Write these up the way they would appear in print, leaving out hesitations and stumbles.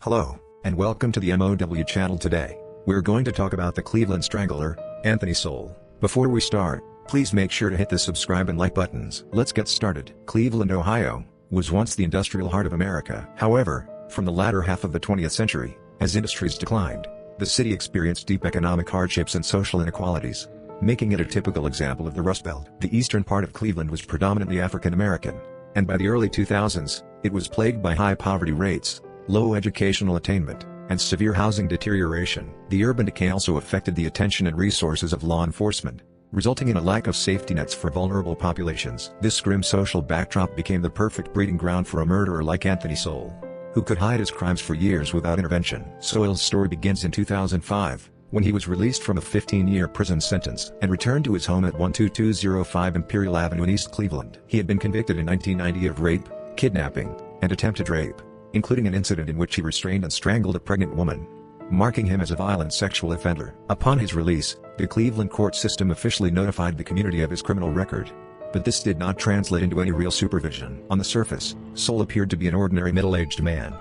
Hello, and welcome to the M.O.W. channel. Today, we're going to talk about the Cleveland Strangler, Anthony Sowell. Before we start, please make sure to hit the subscribe and like buttons. Let's get started. Cleveland, Ohio, was once the industrial heart of America. However, from the latter half of the 20th century, as industries declined, the city experienced deep economic hardships and social inequalities, making it a typical example of the Rust Belt. The eastern part of Cleveland was predominantly African American, and by the early 2000s, it was plagued by high poverty rates, low educational attainment, and severe housing deterioration. The urban decay also affected the attention and resources of law enforcement, resulting in a lack of safety nets for vulnerable populations. This grim social backdrop became the perfect breeding ground for a murderer like Anthony Sowell, who could hide his crimes for years without intervention. Sowell's story begins in 2005, when he was released from a 15-year prison sentence and returned to his home at 12205 Imperial Avenue in East Cleveland. He had been convicted in 1990 of rape, kidnapping, and attempted rape, including an incident in which he restrained and strangled a pregnant woman, marking him as a violent sexual offender. Upon his release, the Cleveland court system officially notified the community of his criminal record, but this did not translate into any real supervision. On the surface, Sowell appeared to be an ordinary middle-aged man,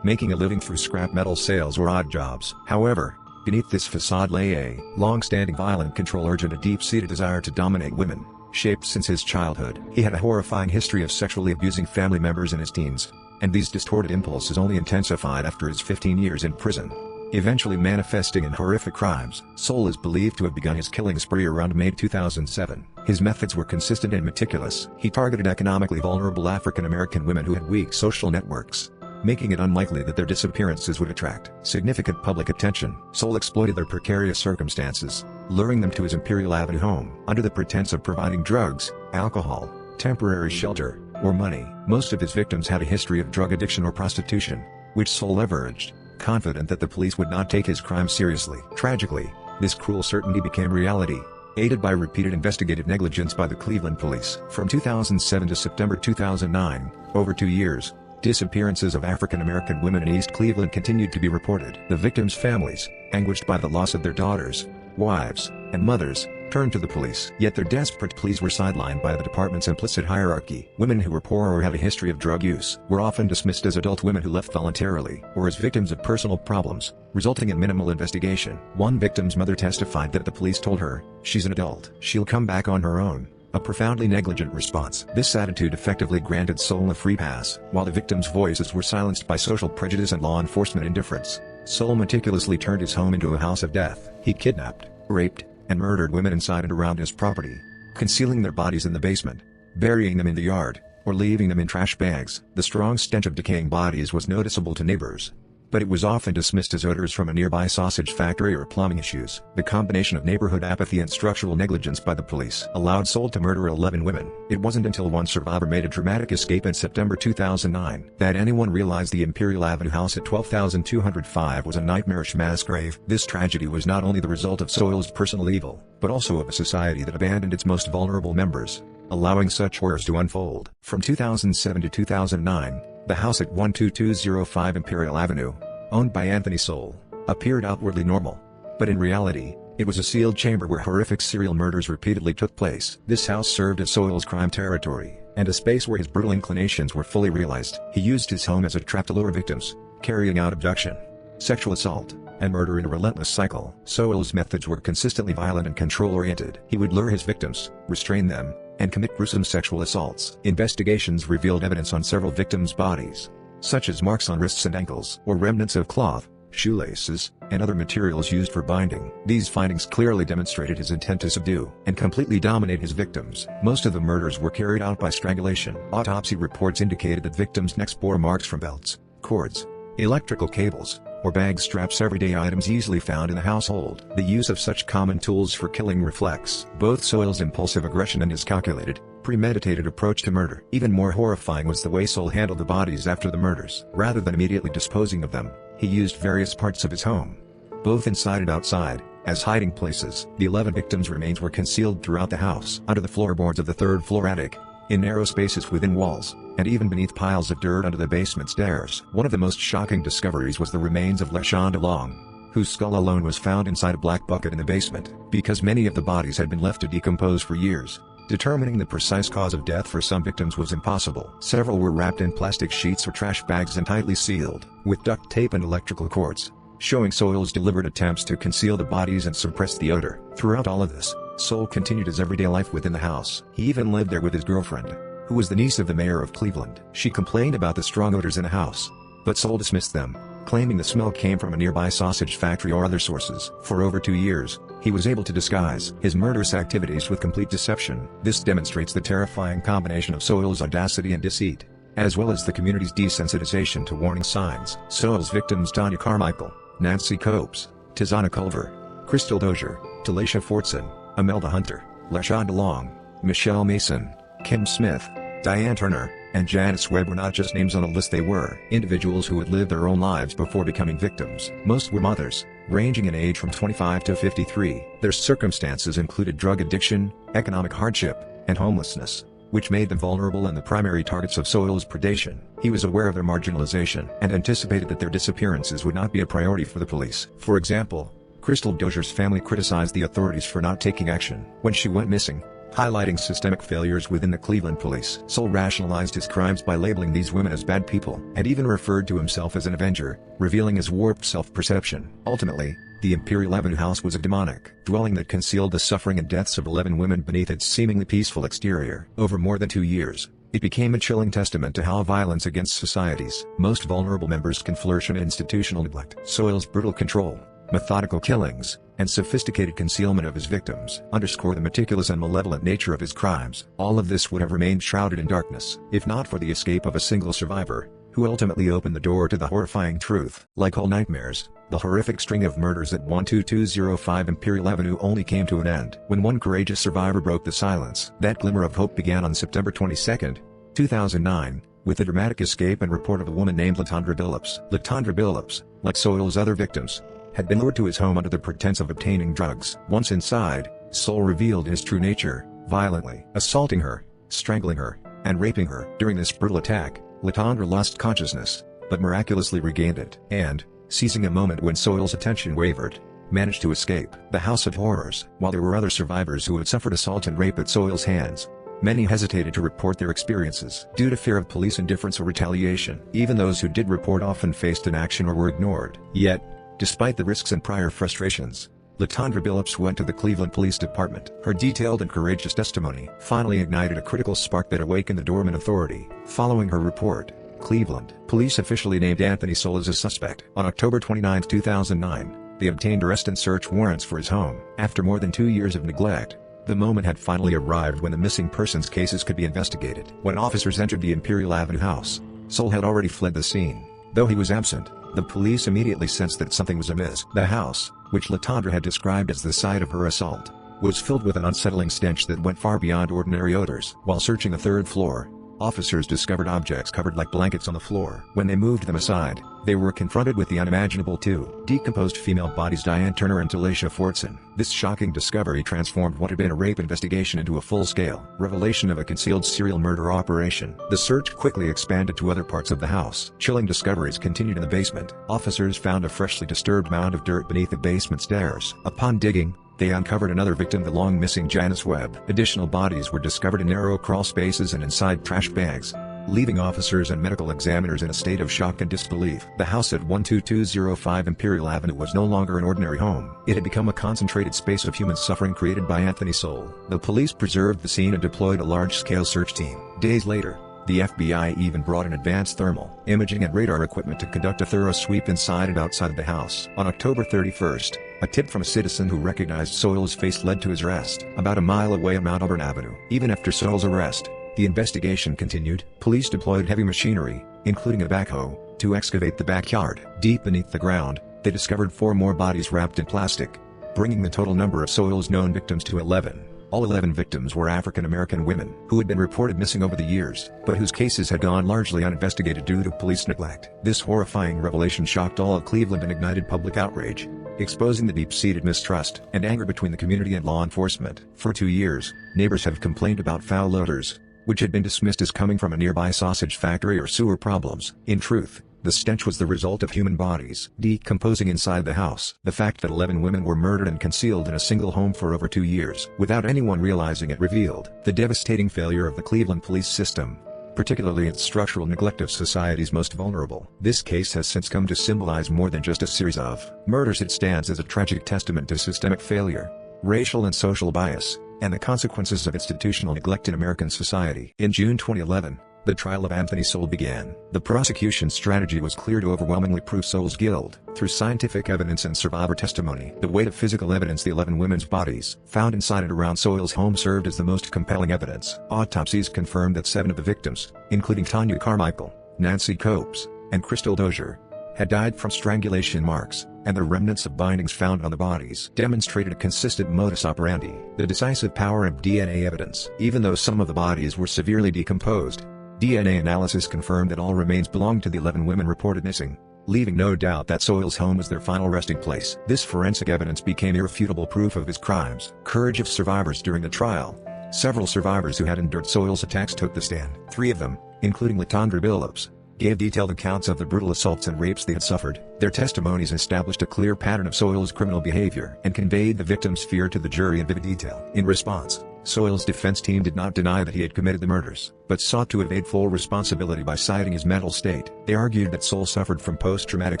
making a living through scrap metal sales or odd jobs. However, beneath this facade lay a long-standing violent control urge and a deep-seated desire to dominate women, shaped since his childhood. He had a horrifying history of sexually abusing family members in his teens, and these distorted impulses only intensified after his 15 years in prison, eventually manifesting in horrific crimes. Sowell is believed to have begun his killing spree around May 2007. His methods were consistent and meticulous. He targeted economically vulnerable African American women who had weak social networks, making it unlikely that their disappearances would attract significant public attention. Sowell exploited their precarious circumstances, luring them to his Imperial Avenue home under the pretense of providing drugs, alcohol, temporary shelter, or money. Most of his victims had a history of drug addiction or prostitution, which Sowell leveraged, confident that the police would not take his crimes seriously. Tragically, this cruel certainty became reality, aided by repeated investigative negligence by the Cleveland police. From 2007 to September 2009, over 2 years, disappearances of African American women in East Cleveland continued to be reported. The victims' families, anguished by the loss of their daughters, wives, and mothers, turned to the police. Yet their desperate pleas were sidelined by the department's implicit hierarchy. Women who were poor or had a history of drug use were often dismissed as adult women who left voluntarily, or as victims of personal problems, resulting in minimal investigation. One victim's mother testified that the police told her, "She's an adult. She'll come back on her own." A profoundly negligent response. This attitude effectively granted Sowell a free pass. While the victims' voices were silenced by social prejudice and law enforcement indifference, Sowell meticulously turned his home into a house of death. He kidnapped, raped, and murdered women inside and around his property, concealing their bodies in the basement, burying them in the yard, or leaving them in trash bags. The strong stench of decaying bodies was noticeable to neighbors, but it was often dismissed as odors from a nearby sausage factory or plumbing issues. The combination of neighborhood apathy and structural negligence by the police allowed Sowell to murder 11 women. It wasn't until one survivor made a dramatic escape in September 2009 that anyone realized the Imperial Avenue house at 12205 was a nightmarish mass grave. This tragedy was not only the result of Sowell's personal evil, but also of a society that abandoned its most vulnerable members, allowing such horrors to unfold. From 2007 to 2009, the house at 12205 Imperial Avenue, owned by Anthony Sowell, appeared outwardly normal, but in reality, it was a sealed chamber where horrific serial murders repeatedly took place. This house served as Sowell's crime territory, and a space where his brutal inclinations were fully realized. He used his home as a trap to lure victims, carrying out abduction, sexual assault, and murder in a relentless cycle. Sowell's methods were consistently violent and control-oriented. He would lure his victims, restrain them, and commit gruesome sexual assaults. Investigations revealed evidence on several victims' bodies, such as marks on wrists and ankles, or remnants of cloth, shoelaces, and other materials used for binding. These findings clearly demonstrated his intent to subdue and completely dominate his victims. Most of the murders were carried out by strangulation. Autopsy reports indicated that victims' necks bore marks from belts, cords, electrical cables, or bag straps, everyday items easily found in the household. The use of such common tools for killing reflects both Sowell's impulsive aggression and his calculated, premeditated approach to murder. Even more horrifying was the way Sowell handled the bodies after the murders. Rather than immediately disposing of them, he used various parts of his home, both inside and outside, as hiding places. The 11 victims' remains were concealed throughout the house, under the floorboards of the third-floor attic, in narrow spaces within walls, and even beneath piles of dirt under the basement stairs. One of the most shocking discoveries was the remains of Leshanda Long, whose skull alone was found inside a black bucket in the basement. Because many of the bodies had been left to decompose for years, Determining the precise cause of death for some victims was impossible. Several were wrapped in plastic sheets or trash bags and tightly sealed with duct tape and electrical cords, showing Sowell's deliberate attempts to conceal the bodies and suppress the odor. Throughout all of this, Sowell continued his everyday life within the house. He even lived there with his girlfriend, who was the niece of the mayor of Cleveland. She complained about the strong odors in the house, but Sowell dismissed them, claiming the smell came from a nearby sausage factory or other sources. For over 2 years, he was able to disguise his murderous activities with complete deception. This demonstrates the terrifying combination of Sowell's audacity and deceit, as well as the community's desensitization to warning signs. Sowell's victims Tonia Carmichael, Nancy Cobbs, Tizana Culver, Crystal Dozier, Talisha Fortson, Imelda Hunter, Leshanda Long, Michelle Mason, Kim Smith, Diane Turner, and Janice Webb were not just names on a list. They were individuals who had lived their own lives before becoming victims. Most were mothers, ranging in age from 25 to 53. Their circumstances included drug addiction, economic hardship, and homelessness, which made them vulnerable and the primary targets of Sowell's predation. He was aware of their marginalization and anticipated that their disappearances would not be a priority for the police. For example, Crystal Dozier's family criticized the authorities for not taking action when she went missing, highlighting systemic failures within the Cleveland police. Sowell rationalized his crimes by labeling these women as bad people, and even referred to himself as an avenger, revealing his warped self-perception. Ultimately, the Imperial Avenue house was a demonic dwelling that concealed the suffering and deaths of 11 women beneath its seemingly peaceful exterior. Over more than 2 years, it became a chilling testament to how violence against society's most vulnerable members can flourish in institutional neglect. Sowell's brutal control, methodical killings, and sophisticated concealment of his victims underscore the meticulous and malevolent nature of his crimes. All of this would have remained shrouded in darkness, if not for the escape of a single survivor, who ultimately opened the door to the horrifying truth. Like all nightmares, the horrific string of murders at 12205 Imperial Avenue only came to an end when one courageous survivor broke the silence. That glimmer of hope began on September 22, 2009, with the dramatic escape and report of a woman named Leshanda Billups. Leshanda Billups, like Sowell's other victims, had been lured to his home under the pretense of obtaining drugs. Once inside, Sowell revealed his true nature, violently assaulting her, strangling her, and raping her. During this brutal attack, Leshanda lost consciousness, but miraculously regained it, and, seizing a moment when Sowell's attention wavered, managed to escape. The House of Horrors. While there were other survivors who had suffered assault and rape at Sowell's hands, many hesitated to report their experiences due to fear of police indifference or retaliation. Even those who did report often faced inaction or were ignored. Yet, despite the risks and prior frustrations, Leshanda Billups went to the Cleveland Police Department. Her detailed and courageous testimony finally ignited a critical spark that awakened the dormant authority. Following her report, Cleveland police officially named Anthony Sowell as a suspect. On October 29, 2009, they obtained arrest and search warrants for his home. After more than 2 years of neglect, the moment had finally arrived when the missing persons cases could be investigated. When officers entered the Imperial Avenue house, Sowell had already fled the scene. Though he was absent, the police immediately sensed that something was amiss. The house, which Leshanda had described as the site of her assault, was filled with an unsettling stench that went far beyond ordinary odors. While searching the third floor, officers discovered objects covered like blankets on the floor. When they moved them aside, they were confronted with the unimaginable: 2 decomposed female bodies, Diane Turner and Talisha Fortson. This shocking discovery transformed what had been a rape investigation into a full-scale revelation of a concealed serial murder operation. The search quickly expanded to other parts of the house. Chilling discoveries continued in the basement. Officers found a freshly disturbed mound of dirt beneath the basement stairs. Upon digging, they uncovered another victim, the long-missing Janice Webb. Additional bodies were discovered in narrow crawl spaces and inside trash bags, leaving officers and medical examiners in a state of shock and disbelief. The house at 12205 Imperial Avenue was no longer an ordinary home. It had become a concentrated space of human suffering created by Anthony Sowell. The police preserved the scene and deployed a large-scale search team. Days later, the FBI even brought in advanced thermal imaging and radar equipment to conduct a thorough sweep inside and outside of the house. On October 31st, a tip from a citizen who recognized Sowell's face led to his arrest about a mile away on Mount Auburn Avenue. Even after Sowell's arrest, the investigation continued. Police deployed heavy machinery, including a backhoe, to excavate the backyard. Deep beneath the ground, they discovered 4 more bodies wrapped in plastic, bringing the total number of Sowell's known victims to 11. All 11 victims were African-American women who had been reported missing over the years, but whose cases had gone largely uninvestigated due to police neglect. This horrifying revelation shocked all of Cleveland and ignited public outrage, exposing the deep-seated mistrust and anger between the community and law enforcement. For 2 years, neighbors have complained about foul odors, which had been dismissed as coming from a nearby sausage factory or sewer problems. In truth, The stench was the result of human bodies decomposing inside the house. The fact that 11 women were murdered and concealed in a single home for over 2 years without anyone realizing it revealed the devastating failure of the Cleveland police system, particularly its structural neglect of society's most vulnerable. This case has since come to symbolize more than just a series of murders. It stands as a tragic testament to systemic failure, racial and social bias, and the consequences of institutional neglect in American society. In June 2011, the trial of Anthony Sowell began. The prosecution's strategy was clear to overwhelmingly prove Sowell's guilt through scientific evidence and survivor testimony. The weight of physical evidence, the 11 women's bodies found inside and around Sowell's home, served as the most compelling evidence. Autopsies confirmed that 7 of the victims, including Tonia Carmichael, Nancy Cobbs, and Crystal Dozier, had died from strangulation marks, and the remnants of bindings found on the bodies demonstrated a consistent modus operandi. The decisive power of DNA evidence. Even though some of the bodies were severely decomposed, DNA analysis confirmed that all remains belonged to the 11 women reported missing, leaving no doubt that Sowell's home was their final resting place. This forensic evidence became irrefutable proof of his crimes. Courage of survivors. During the trial, several survivors who had endured Sowell's attacks took the stand. 3 of them, including Leshanda Long, gave detailed accounts of the brutal assaults and rapes they had suffered. Their testimonies established a clear pattern of Sowell's criminal behavior and conveyed the victims' fear to the jury in vivid detail. In response, Sowell's defense team did not deny that he had committed the murders, but sought to evade full responsibility by citing his mental state. They argued that Sowell suffered from post-traumatic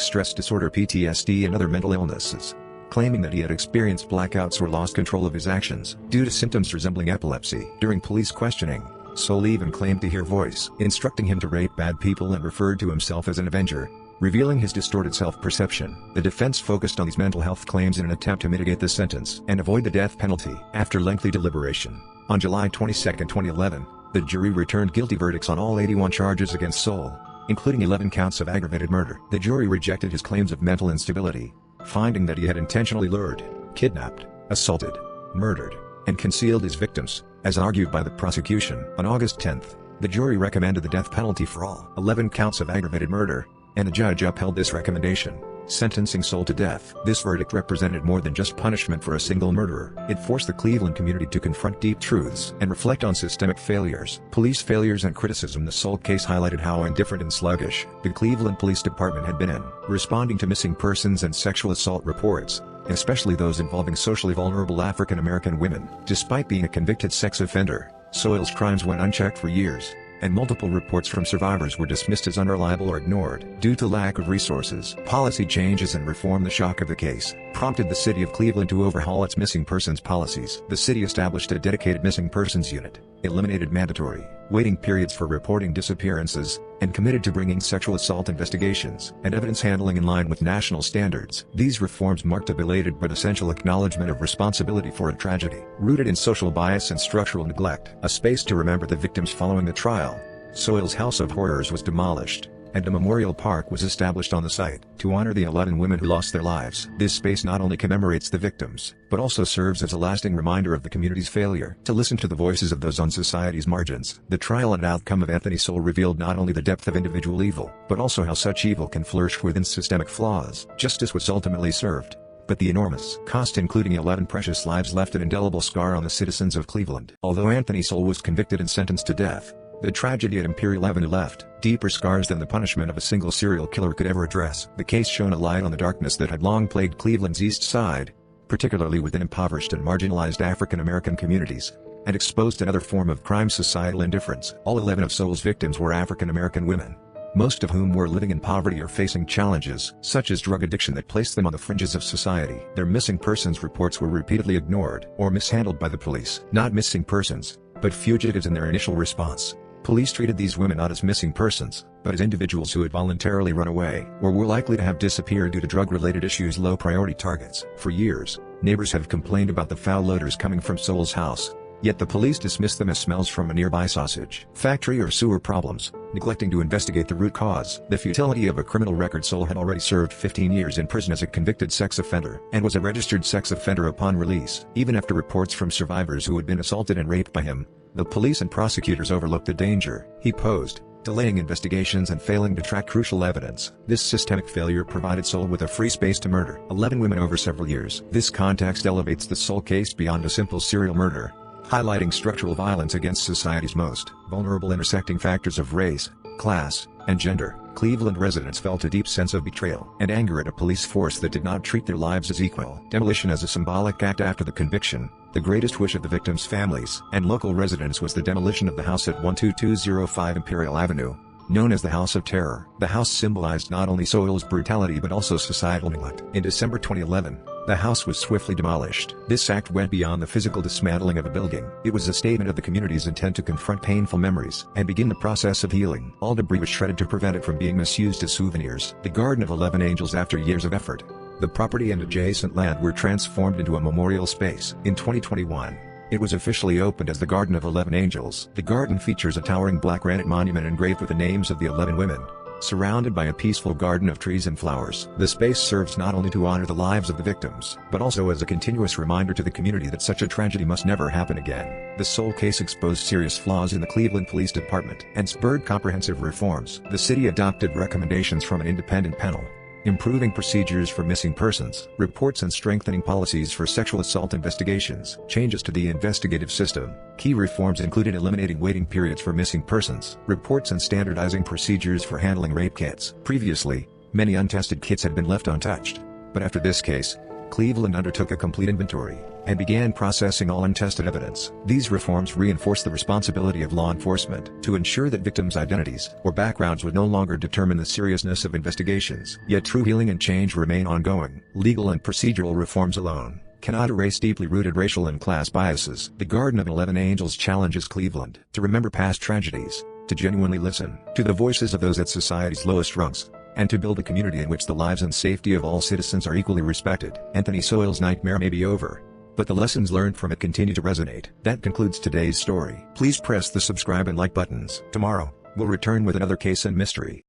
stress disorder (PTSD) and other mental illnesses, claiming that he had experienced blackouts or lost control of his actions due to symptoms resembling epilepsy. During police questioning, Sowell even claimed to hear a voice instructing him to rape bad people and referred to himself as an avenger, revealing his distorted self-perception. The defense focused on these mental health claims in an attempt to mitigate the sentence and avoid the death penalty. After lengthy deliberation, on July 22, 2011, the jury returned guilty verdicts on all 81 charges against Sowell, including 11 counts of aggravated murder. The jury rejected his claims of mental instability, finding that he had intentionally lured, kidnapped, assaulted, murdered, and concealed his victims, as argued by the prosecution. On August 10, the jury recommended the death penalty for all 11 counts of aggravated murder, and a judge upheld this recommendation, sentencing Sowell to death. This verdict represented more than just punishment for a single murderer. It forced the Cleveland community to confront deep truths and reflect on systemic failures, police failures and criticism. The Sowell case highlighted how indifferent and sluggish the Cleveland Police Department had been in responding to missing persons and sexual assault reports, especially those involving socially vulnerable African American women. Despite being a convicted sex offender, Sowell's crimes went unchecked for years, and multiple reports from survivors were dismissed as unreliable or ignored due to lack of resources. Policy changes and reform. The shock of the case prompted the city of Cleveland to overhaul its missing persons policies. The city established a dedicated missing persons unit, eliminated mandatory waiting periods for reporting disappearances, and committed to bringing sexual assault investigations and evidence handling in line with national standards. These reforms marked a belated but essential acknowledgement of responsibility for a tragedy rooted in social bias and structural neglect. A space to remember the victims. Following the trial, Sowell's House of Horrors was demolished, and a memorial park was established on the site to honor the 11 women who lost their lives. This space not only commemorates the victims, but also serves as a lasting reminder of the community's failure to listen to the voices of those on society's margins. The trial and outcome of Anthony Sowell revealed not only the depth of individual evil, but also how such evil can flourish within systemic flaws. Justice was ultimately served, but the enormous cost, including 11 precious lives, left an indelible scar on the citizens of Cleveland. Although Anthony Sowell was convicted and sentenced to death, the tragedy at Imperial Avenue left deeper scars than the punishment of a single serial killer could ever address. The case shone a light on the darkness that had long plagued Cleveland's East Side, particularly within impoverished and marginalized African American communities, and exposed another form of crime: societal indifference. All 11 of Sowell's victims were African American women, most of whom were living in poverty or facing challenges such as drug addiction that placed them on the fringes of society. Their missing persons reports were repeatedly ignored or mishandled by the police. Not missing persons, but fugitives. In their initial response, police treated these women not as missing persons, but as individuals who had voluntarily run away or were likely to have disappeared due to drug-related issues. Low-priority targets. For years, neighbors have complained about the foul odors coming from Sowell's house, yet the police dismissed them as smells from a nearby sausage factory or sewer problems, neglecting to investigate the root cause. The futility of a criminal record. Sowell had already served 15 years in prison as a convicted sex offender, and was a registered sex offender upon release. Even after reports from survivors who had been assaulted and raped by him, the police and prosecutors overlooked the danger he posed, delaying investigations and failing to track crucial evidence. This systemic failure provided Sowell with a free space to murder 11 women over several years. This context elevates the Sowell case beyond a simple serial murder, highlighting structural violence against society's most vulnerable, intersecting factors of race, class, and gender, Cleveland residents felt a deep sense of betrayal and anger at a police force that did not treat their lives as equal. Demolition as a symbolic act after the conviction, the greatest wish of the victims' families and local residents was the demolition of the house at 12205 Imperial Avenue, known as the House of Terror. The house symbolized not only Sowell's brutality but also societal neglect. In December 2011, the house was swiftly demolished. This act went beyond the physical dismantling of a building. It was a statement of the community's intent to confront painful memories and begin the process of healing. All debris was shredded to prevent it from being misused as souvenirs. The Garden of 11 Angels. After years of effort, the property and adjacent land were transformed into a memorial space. In 2021, it was officially opened as the Garden of 11 Angels. The garden features a towering black granite monument engraved with the names of the 11 women, surrounded by a peaceful garden of trees and flowers. The space serves not only to honor the lives of the victims, but also as a continuous reminder to the community that such a tragedy must never happen again. The Sowell case exposed serious flaws in the Cleveland Police Department and spurred comprehensive reforms. The city adopted recommendations from an independent panel, improving procedures for missing persons reports and strengthening policies for sexual assault investigations. Changes to the investigative system. Key reforms included eliminating waiting periods for missing persons reports and standardizing procedures for handling rape kits. Previously, many untested kits had been left untouched, but after this case, Cleveland undertook a complete inventory and began processing all untested evidence. These reforms reinforced the responsibility of law enforcement to ensure that victims' identities or backgrounds would no longer determine the seriousness of investigations. Yet true healing and change remain ongoing. Legal and procedural reforms alone cannot erase deeply rooted racial and class biases. The Garden of 11 Angels challenges Cleveland to remember past tragedies, to genuinely listen to the voices of those at society's lowest rungs, and to build a community in which the lives and safety of all citizens are equally respected. Anthony Sowell's nightmare may be over, but the lessons learned from it continue to resonate. That concludes today's story. Please press the subscribe and like buttons. Tomorrow, we'll return with another case and mystery.